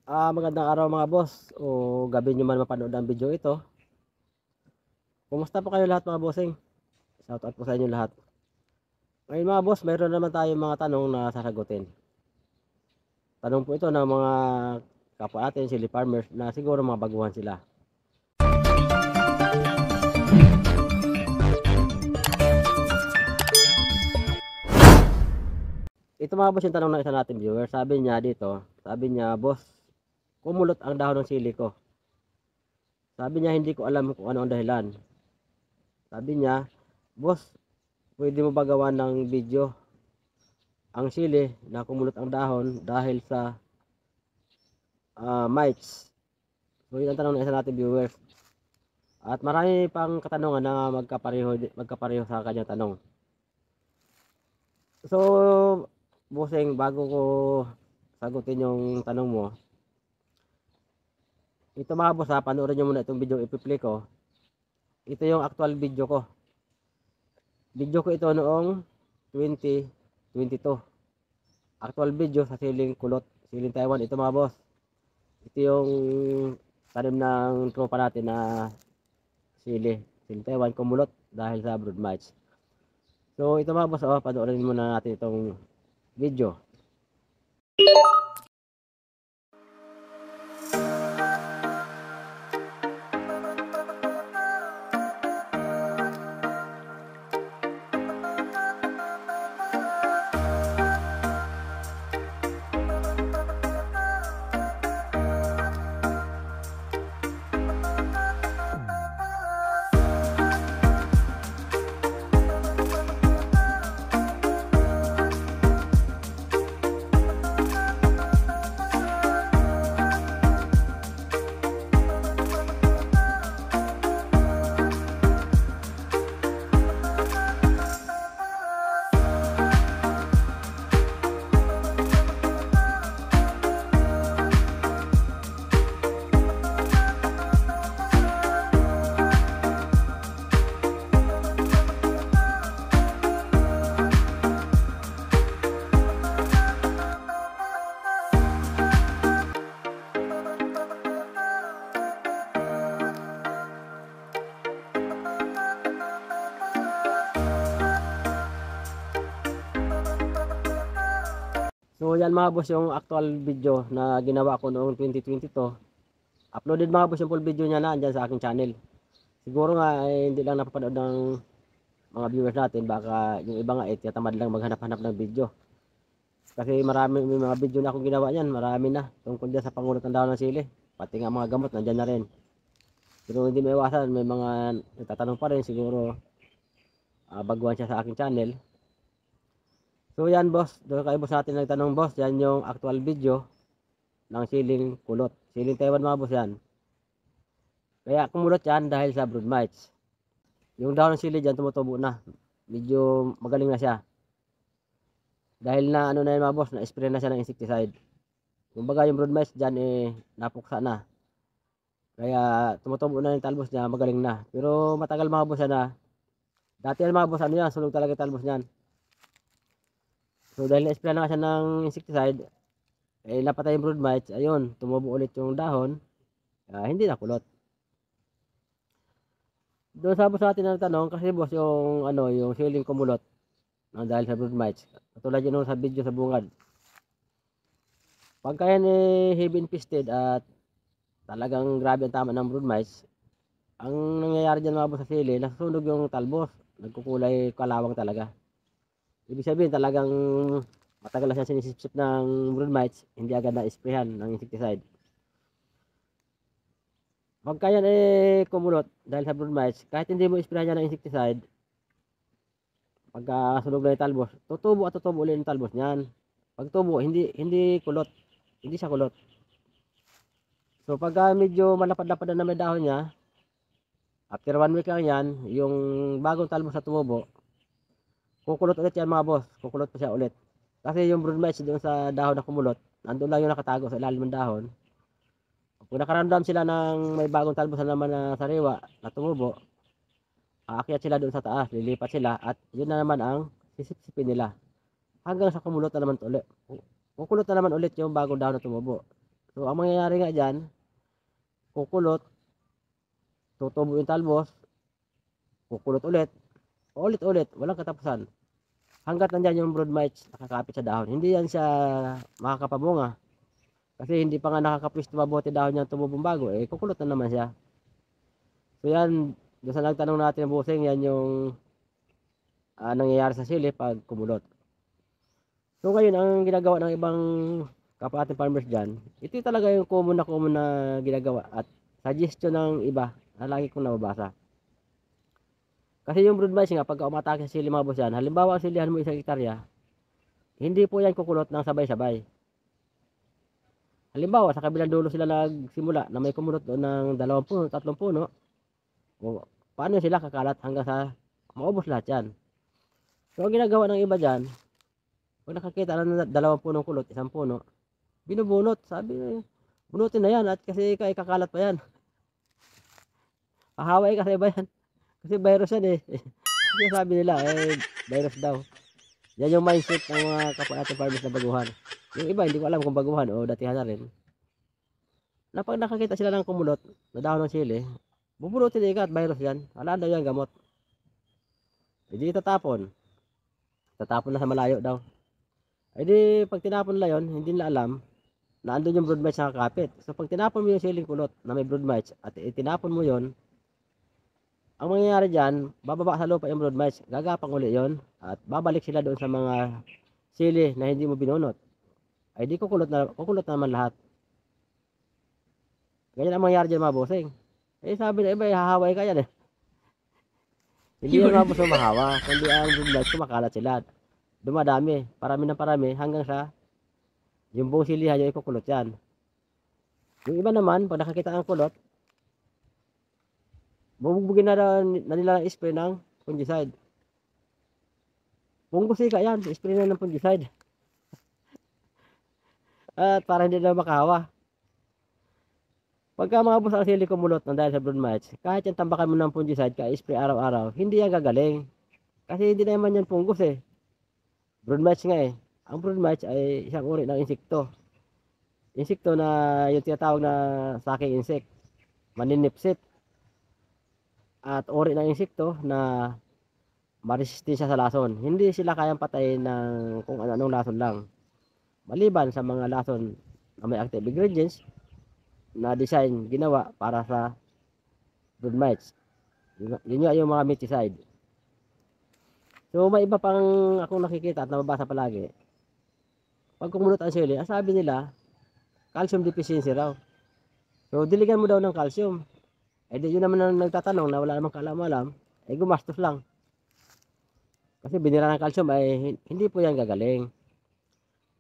Magandang araw mga boss o gabi nyo man mapanood ang video ito. Kumusta po kayo lahat mga bossing? Shoutout po sa inyo lahat. Ngayon mga boss, mayroon naman tayong mga tanong na sasagutin. Tanong po ito ng mga kapwa natin, sili farmers, na siguro mga baguhan sila. Ito mga boss yung tanong ng isa natin viewer. Sabi niya, boss, kumulot ang dahon ng sili ko. Sabi niya, hindi ko alam kung ano ang dahilan. Sabi niya, boss, pwede mo ba gawa ng video ang sili na kumulot ang dahon dahil sa mites? So yun ang tanong ng isa natin viewers. At marami pang katanungan na magkapareho sa kanyang tanong. So, bossing, bago ko sagutin yung tanong mo, ito mga boss ha, panoorin nyo muna itong video ipi-play ko. Ito yung actual video ko. Video ko ito noong 2022. Actual video sa siling kulot, siling Taiwan. Ito mga boss. Ito yung tanim ng tropa natin na siling Taiwan kumulot dahil sa brood mites. So ito mga boss, panoorin muna natin itong video. So yan mga boss yung actual video na ginawa ko noong 2022. Uploaded mga boss yung full video niya na andyan sa aking channel. Siguro nga hindi lang napapanood ng mga viewers natin, baka yung iba nga tamad lang maghanap-hanap ng video. Kasi may mga video na akong ginawa niyan, marami na tungkol dyan sa pangulot ng dahon ng sili. Pati nga mga gamot nandyan na rin. Pero hindi maiwasan, may mga nagtatanong pa rin siguro baguhan siya sa aking channel. So yan boss, doon kayo boss natin nagtanong boss, yan yung actual video ng siling kulot. Siling Taiwan mga boss yan. Kaya kumulot yan dahil sa brood mites. Yung dahon ng sili dyan tumutubo na. Medyo magaling na siya. Dahil na ano na yan mga boss, na-spray na siya ng insecticide. Kumbaga yung brood mites dyan napuksa na. Kaya tumutubo na yung talbos niya, magaling na. Pero matagal mga boss yan na. Dati yan mga boss, ano yan, sunog talaga talbos niyan. So dahil na-spray na siya ng insecticide, napatay yung brood mites, ayun, tumubo ulit yung dahon, hindi na kulot. Doon sa boss natin na tanong, kasi boss yung yung siling kumulot dahil sa brood mites, katulad yun sa video sa bungad. Pagka yan heavy infested at talagang grabe ang tama ng brood mites, ang nangyayari dyan mga boss sa sili, nasusunog yung talbos, nagkukulay kalawang talaga. Ibig sabihin talagang matagal na siya sinisipsip ng brood mites, hindi agad na-sprayhan ng insecticide. Pagka yan kumulot dahil sa brood mites, kahit hindi mo sprayhan ng insecticide, pagka sunog na yung talbos, tutubo ulit yung talbos niyan. Pag tubo, hindi kulot, hindi siya kulot. So pagka medyo malapad-lapad na may dahon niya, after 1 week lang yan, yung bagong talbos na tumubo, kukulot ulit yan mga boss, kukulot pa siya ulit. Kasi yung brood mites doon sa dahon na kumulot, nandun lang yung nakatago sa ilalim ng dahon. Kung nakaramdam sila ng may bagong talbos na naman na sariwa na tumubo, aakyat sila doon sa taas, lilipat sila at yun na naman ang sisipsipin nila. Hanggang sa kumulot na naman ulit. Kukulot na naman ulit yung bagong dahon na tumubo. So ang mangyayari nga diyan, kukulot, tutubo yung talbos, kukulot ulit, ulit-ulit, walang katapusan. Hangga't nandiyan yung brood mites nakakapit sa dahon. Hindi yan siya makakapamunga. Kasi hindi pa nga nakakapwis mabuti dahon niya tumubong bago, eh kukulot na naman siya. So yan, doon sa nagtanong natin ng busing, yan yung nangyayari sa sili pag kumulot. So ngayon, ang ginagawa ng ibang kapwa ating farmers dyan, ito talaga yung common na ginagawa at suggestion ng iba na lagi kong nababasa. Kasi yung brood mites nga, pagka umatake sa sili mga boss yan, halimbawa ang silihan mo 1 hektarya, hindi po yan kukulot ng sabay-sabay. Halimbawa, sa kabilang dulo sila nagsimula na may kumulot doon ng 2 puno, 3 puno, o paano sila kakalat hanggang sa maubos lahat yan. So ang ginagawa ng iba dyan, pag nakakita ng 2 punong kulot, 1 puno, binubunot. Sabi, bunutin na yan at kasi kakalat pa yan. Ahaway kasi ba yan? Kasi virus yan eh. Kasi sabi nila, virus daw. Yan yung mindset ng mga kapwa natin farmers na baguhan. Yung iba, hindi ko alam kung baguhan o datihan na rin. Na pag nakakita sila ng kumulot na dahon ng sili, bubunutin nila at virus yan. Wala daw yan gamot. Hindi tatapon. Tatapon na sa malayo daw. Ay di, pag tinapon nila yun, hindi nila alam na andun yung brood mites na kakapit. So pag tinapon mo yung siling kulot na may brood mites at itinapon mo yon, ang mangyayari dyan, bababa sa lupa yung brood mites, gagapang uli yon at babalik sila doon sa mga sili na hindi mo binunot. Ay di kukulot naman lahat. Ganyan ang mangyayari dyan mga bossing. Eh sabi na iba, hahaway ka yan eh. Hindi yan mga boss mahawa, kundi ang brood mites kumakalat sila. Dumadami, parami ng parami hanggang sa yung buong silihan yung ikukulot yan. Yung iba naman, pag nakakita ang kulot, bubugbugin na nila ng spray ng fungicide. Punggusika yan, spray na ng fungicide. At para hindi na makahawa. Pagka mga boss ang sili kumulot ng dahil sa brood mites, kahit yung tambakan mo ng fungicide, ka-spray araw-araw, hindi yan gagaling. Kasi hindi naman yan punggos eh. Brood mites nga eh. Ang brood mites ay isang uri ng insekto. Insekto na yung tinatawag na sucking insect, maninipsit. At uri ng insekto na maresistensya sa lason. Hindi sila kayang patayin ng kung anong lason lang. Maliban sa mga lason na may active ingredients na design ginawa para sa brood mites. Yun yung mga miticide. So may iba pang akong nakikita at nababasa palagi. Pag kumunot ang sili, ang sabi nila, calcium deficiency raw. So diligan mo daw ng calcium. Eh di yun naman ang nagtatanong na wala namang kaalam-alam, gumastos lang. Kasi binira ng calcium ay hindi po yan gagaling.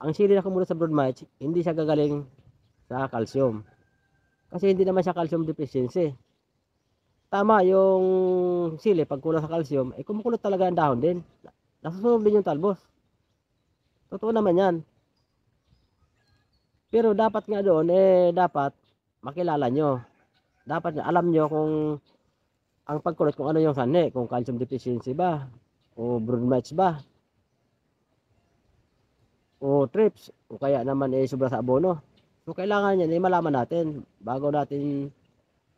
Ang sili na kumunot sa brood mites, hindi siya gagaling sa calcium. Kasi hindi naman siya calcium deficiency. Tama yung sili pag kulang sa calcium, kumukulot talaga ang dahon din. Nasusunog din yung talbos. Totoo naman yan. Pero dapat nga doon, dapat makilala nyo. Dapat alam nyo kung ang pagkulot kung ano yung sanhi, kung calcium deficiency ba, o brood mites ba, o trips, o kaya naman sobra sa abono. So kailangan yan malaman natin bago natin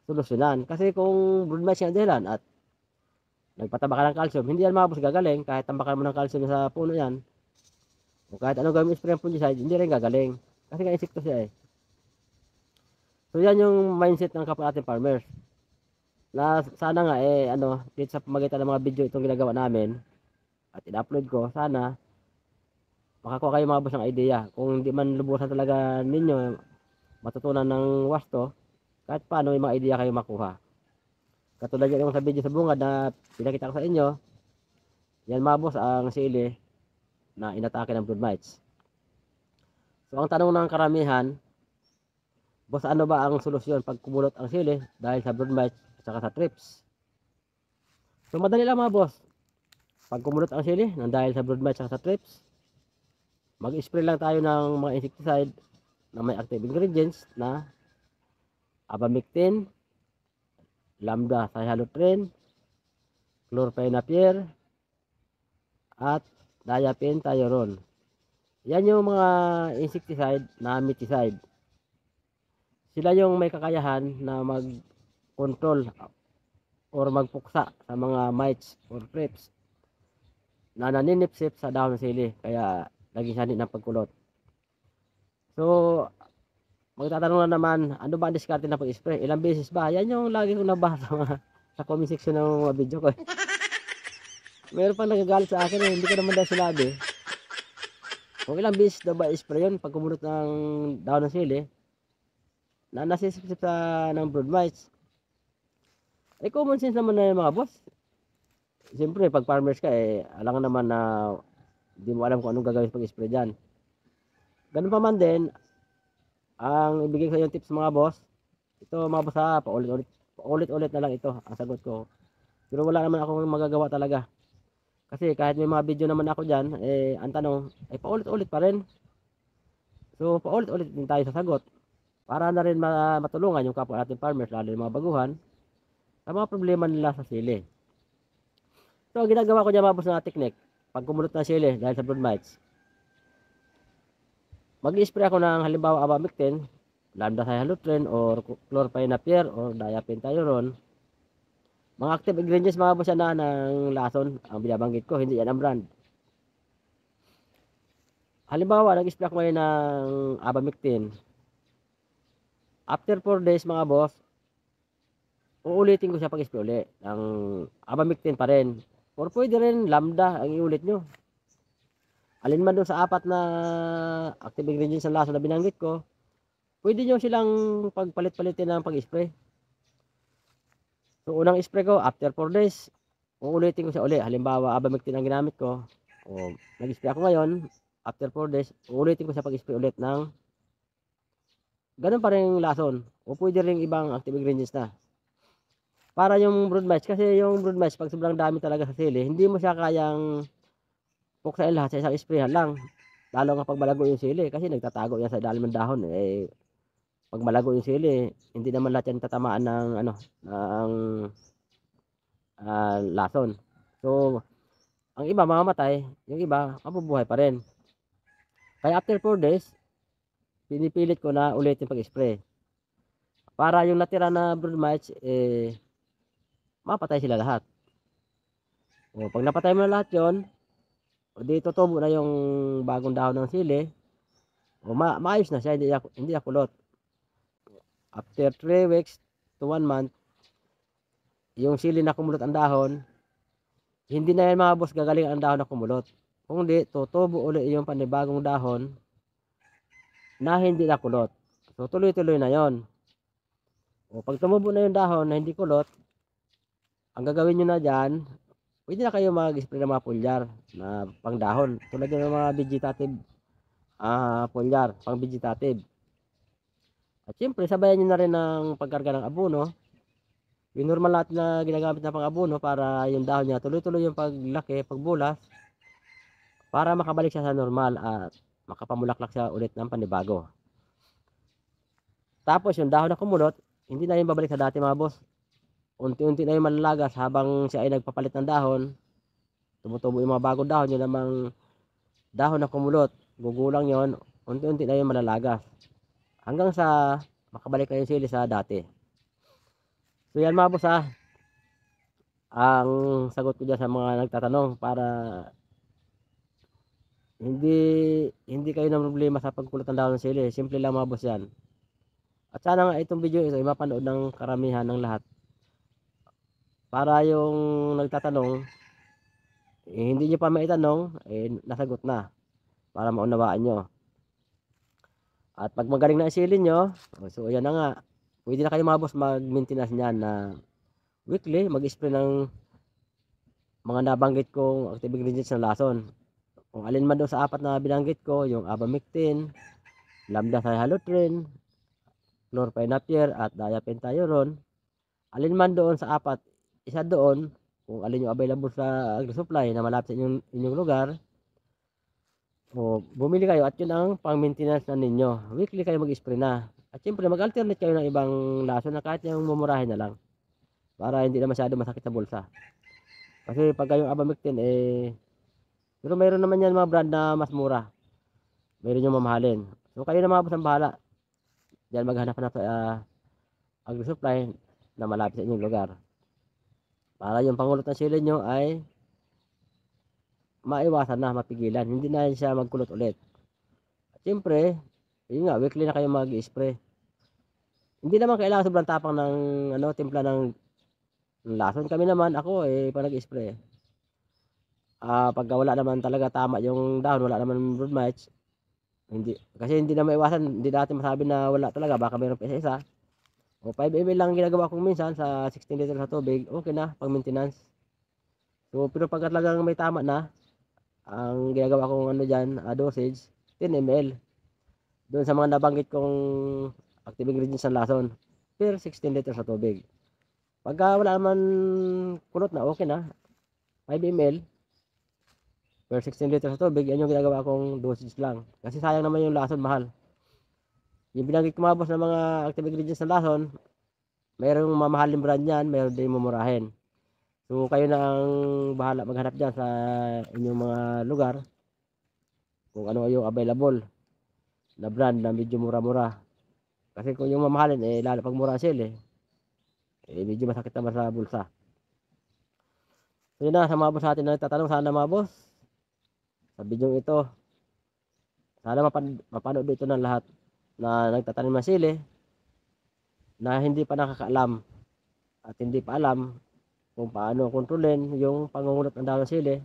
solusyonan. Kasi kung brood mites yung dahilan at nagpataba ka ng calcium, hindi yan mabos gagaling kahit tambakan mo ng calcium sa puno yan. O kahit anong gawin mo spray ng fungicide, hindi rin gagaling. Kasi nga insekto siya eh. So yan yung mindset ng kapwa ating farmers. Na sana nga dito sa pamagitan ng mga video itong ginagawa namin at in-upload ko, sana makakuha kayo mga boss ng idea. Kung hindi man lubusan talaga ninyo matutunan ng wasto, kahit paano may mga idea kayo makuha. Katulad yung sa video sa bungad na pinakita ko sa inyo, yan mga boss ang sili na inatake ng brood mites. So ang tanong ng karamihan, boss ano ba ang solusyon pag kumulot ang sili dahil sa brood mites at saka sa trips? So madali lang mga boss. Pag kumulot ang sili ng dahil sa brood mites at sa trips, mag-spray lang tayo ng mga insecticide na may active ingredients na abamectin, lambda cyhalothrin, chlorphenapir, at diapenthiorone. Yan yung mga insecticide na miticide. Sila yung may kakayahan na mag-control or magpuksa sa mga mites or thrips na naninipsip sa dahon ng sili, kaya naging sanhi ng pagkulot. So, magtatanong na naman, ano ba ang diskarte na pag-spray? Ilang beses ba? Yan yung lagi kong nabasa sa comment section ng mga video ko. Meron pang nagagalit sa akin hindi ko naman daw sinabi. Kung ilang beses daw ba spray yun pag kumunot ng dahon ng sili, na nasisipsip sa ng brood mites. Common sense naman na yung mga boss. Siyempre, pag farmers ka, alam naman na di mo alam kung anong gagawin pag-spray dyan. Ganun pa man din, ang ibigay ko yung tips mga boss, ito mga boss ha, paulit-ulit na lang ito ang sagot ko. Pero wala naman akong magagawa talaga. Kasi kahit may mga video naman ako dyan, ang tanong, paulit-ulit pa rin. So, paulit-ulit din tayo sa sagot. Para na rin matulungan yung kapwa natin farmers, lalo yung mga baguhan, sa mga problema nila sa sili. So, ginagawa ko dyan mga boss na technique, pag kumulot ng sili dahil sa brood mites, mag-spray ako ng halimbawa abamectin, lambda-cyhalothrin, or chlorphenapir, or diapenthiuron. Mga active ingredients mga boss na ng lason ang binabanggit ko, hindi yan ang brand. Halimbawa, nag-spray ako ngayon ng abamectin. After 4 days mga boss, uulitin ko siya pag-spray ulit ng abamectin pa rin. Or pwede rin lambda ang iulit nyo. Alin man doon sa apat na active ingredients ng lason na binanggit ko, pwede nyo silang pagpalit-palitin ng pag-spray. So, unang spray ko, after 4 days, uulitin ko siya ulit. Halimbawa, abamectin ang ginamit ko. O, nag-spray ako ngayon, after 4 days, uulitin ko siya pag-spray ulit ng ganun pa rin lason. O pwede rin ibang active ingredients na. Para yung brood mites, kasi yung brood mites, pag sobrang dami talaga sa sili, hindi mo siya kayang puksain lahat sa isang sprayhan lang. Lalo nga pag malago yung sili, kasi nagtatago yan sa ilalim ng dahon. Pag malago yung sili, hindi naman lahat yan tatamaan ng ng lason. So, ang iba mamamatay, yung iba mabubuhay pa rin. Kaya after 4 days, pinipilit ko na ulitin pag-spray. Para yung natira na brood mites, mapatay sila lahat. O, pag napatay mo na lahat yon, o di tutubo na yung bagong dahon ng sili, o maayos na siya, hindi na kulot. After 3 weeks to 1 month, yung sili na kumulot ang dahon, hindi na yan mga boss gagaling ang dahon na kumulot. Kung di, tutubo ulit yung panibagong dahon na hindi na kulot. So tuloy-tuloy na yon. O pag tumubo na yung dahon na hindi kulot, ang gagawin nyo na dyan, pwede na kayo mag-spray ng mga pulyar na pang dahon. Tulad ng mga vegetative pulyar, pang vegetative. At syempre, sabayan nyo na rin ng pagkarga ng abono. Yung normal natin na ginagamit na pang abono para yung dahon niya tuloy-tuloy yung paglaki, pagbulas, para makabalik siya sa normal at makapamulaklak siya ulit ng panibago. Tapos yung dahon na kumulot, hindi na yung babalik sa dati mga boss. Unti-unti na yung malalagas habang siya ay nagpapalit ng dahon. Tumutubo yung mga bagong dahon, yun namang dahon na kumulot. Gugulang yon, unti-unti na yung malalagas. Hanggang sa makabalik na yung sili sa dati. So yan mga boss ang sagot ko dyan sa mga nagtatanong para hindi kayo na problema sa pagkulot ng dahon ng sili. Simple lang mga boss yan. At sana nga itong video ito ay mapanood ng karamihan ng lahat. Para yung nagtatanong, hindi nyo pa maitanong, nasagot na. Para maunawaan nyo. At pag magaling na isilin nyo, so ayan na nga. Pwede na kayo mga boss mag-maintenance nyan na weekly, mag-spray ng mga nabanggit kong active ingredients ng lason. Kung alin man doon sa apat na binanggit ko, yung abamectin, lambda-cyhalothrin, chlorphenapir, at diapenthiuron, alin man doon sa apat, isa doon, kung alin yung available sa agri-supply na malapit sa inyong lugar, o bumili kayo at yun ang pang-maintenance na ninyo. Weekly kayo mag-spray na. At syempre mag-alternate kayo ng ibang lason na kahit yung mumurahin na lang. Para hindi na masyado masakit sa bulsa. Kasi pag kayong abamectin pero mayroon naman yan mga brand na mas mura. Mayroon yung mamahalin. So kayo na mga boss ang bahala. diyan maghanap-hanap sa agri-supply na malapit sa inyong lugar. Para yung pangulot ng sili nyo ay maiwasan na, mapigilan. Hindi na siya magkulot ulit. At siyempre, yun nga, weekly na kayo mag-spray. Hindi naman kailangan sobrang tapang ng timpla ng lason. Kami naman, ako pag nag-spray. Pagka wala naman talaga tama yung dahon, wala naman brood mites, kasi hindi na maiwasan, hindi natin masabi na wala talaga, baka mayroon pa isa-isa. O 5 ml lang ginagawa kong minsan sa 16 liters na tubig, okay na pang maintenance. So pero pagka talagang may tama na, ang ginagawa kong dyan, dosage 10 ml doon sa mga nabanggit kong active ingredients ng lason per 16 liters na tubig. Pagka wala naman kulot na, okay na, 5 ml per 16 liters na tubig, yan yung ginagawa kong dosage lang. Kasi sayang naman yung lason, mahal. Yung binanggit ko mga boss ng mga active ingredients ng lason, mayroong mamahaling brand yan, mayroon din mumurahin. So kayo na ang bahala maghanap dyan sa inyong mga lugar kung ano yung available na brand na medyo mura-mura. Kasi kung yung mamahalin, lalo pag mura sale, medyo masakit naman sa bulsa. So yun na, sa mga boss natin na nagtatanong, sana mga boss, sa video ito, sana mapanood ito ng lahat na nagtatanim ng sili na hindi pa nakakaalam at hindi pa alam kung paano kontrolin yung pangungulot ng dahon ng sili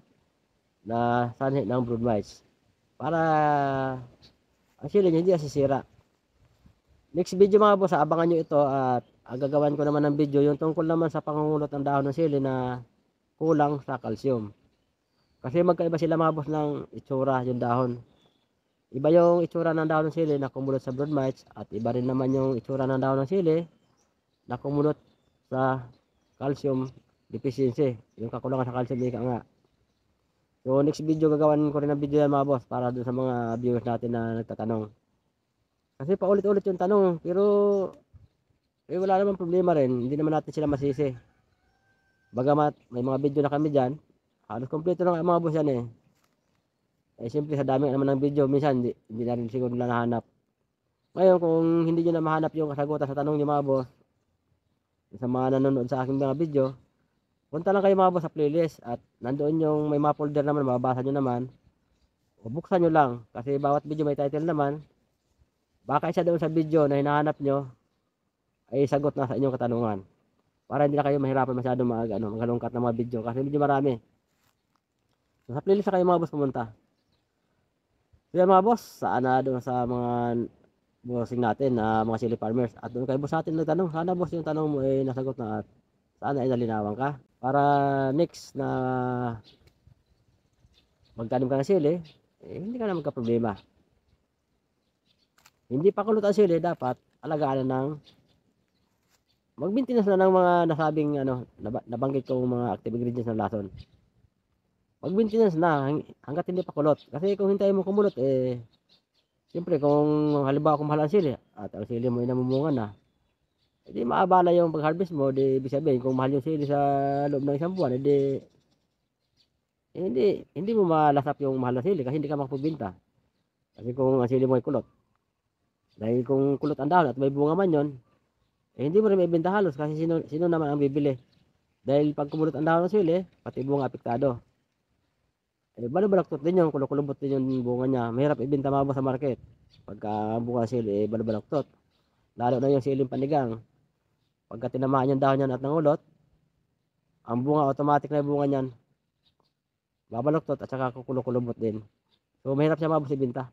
na sanhi ng brood mites para ang sili niya hindi nasisira. Next video mga boss, abangan nyo ito at gagawan ko naman ng video yung tungkol naman sa pangungulot ng dahon ng sili na kulang sa calcium. Kasi magkaiba sila mga boss ng itsura yung dahon. Iba yung itsura ng dahon ng sili na kumulot sa brood mites at iba rin naman yung itsura ng dahon ng sili na kumulot sa calcium deficiency, yung kakulangan sa calcium ika nga. So next video gagawan ko rin ng video yan mga boss para dun sa mga viewers natin na nagtatanong. Kasi paulit-ulit yung tanong pero wala naman problema rin, hindi naman natin sila masisi. Bagamat may mga video na kami dyan, halos kompleto na mga boss yan siyempre sa dami naman ng video, minsan hindi na rin siguro na nahanap. Ngayon kung hindi nyo na mahanap yung kasagutan sa tanong nyo mga boss, sa mga nanonood sa aking mga video, punta lang kayo mga boss sa playlist at nandoon yung may mga folder naman, mababasa nyo naman. O buksan nyo lang, kasi bawat video may title naman. Baka isa doon sa video na hinahanap nyo ay sagot na sa inyong katanungan. Para hindi na kayo mahirapan masyado maghalongkat ng mga video kasi medyo marami. So, sa playlist na kayo mga boss pumunta. So yan mga boss, saan na doon sa mga bossing natin na mga sili farmers. At doon kayo boss natin nagtanong, sana boss yung tanong mo ay nasagot na at sana ay nalinawan ka. Para next na magtanim ka ng sili, hindi ka na magka-problema. Hindi pa kulot ang sili, dapat alagaan na ng mag-maintenance na ng mga nasabing nabanggit kong mga active ingredients ng lason. Mag-maintenance na hanggat hindi pa kulot. Kasi kung hintayin mo kumulot, siyempre kung halimbawa kung mahal ang sili at ang sili mo ay namumunga na, hindi maabala yung pag-harvest mo, di ibig sabihin kung mahal yung sili sa loob ng isang buwan, hindi mo malasap yung mahal na sili kasi hindi ka makapagbenta. Kasi kung ang sili mo ay kulot. Dahil kung kulot ang dahon at may bunga man yon, hindi mo rin maibenta halos kasi sino naman ang bibili. Dahil pag kumulot ang dahon ng sili, pati bunga apektado. Balabalaktot din yung kulukulubot din yung bunga niya. Mahirap ibenta mga boss sa market. Pagka bunga ng sili, balabalaktot. Lalo na yung siling panigang. Pagka tinamaan yung dahon niyan at nangulot, ang bunga automatic na yung bunga niyan babalaktot at saka kukulukulubot din. So mahirap siya mga boss ibenta.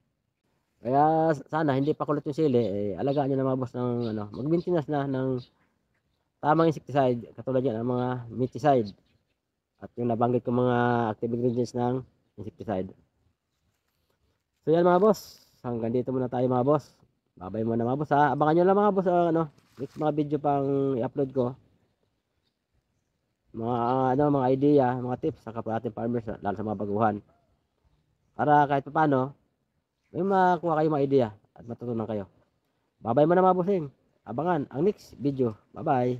Kaya sana hindi pa kulot yung sili, alagaan nyo na mga boss ng mag-maintenance na ng tamang insecticide katulad yan ng mga miticide at yung nabanggit ko mga active ingredients ng insecticide. So yan mga boss, hanggang dito muna tayo mga boss. Babay muna mga boss ha. Abangan nyo lang mga boss next mga video pang i-upload ko. Mga mga idea, mga tips sa kapwa ating farmers lalo sa mga baguhan. Para kahit paano may makuha kayo mga idea at matutunan kayo. Babay mo na mga bossing. Abangan ang next video. Bye bye.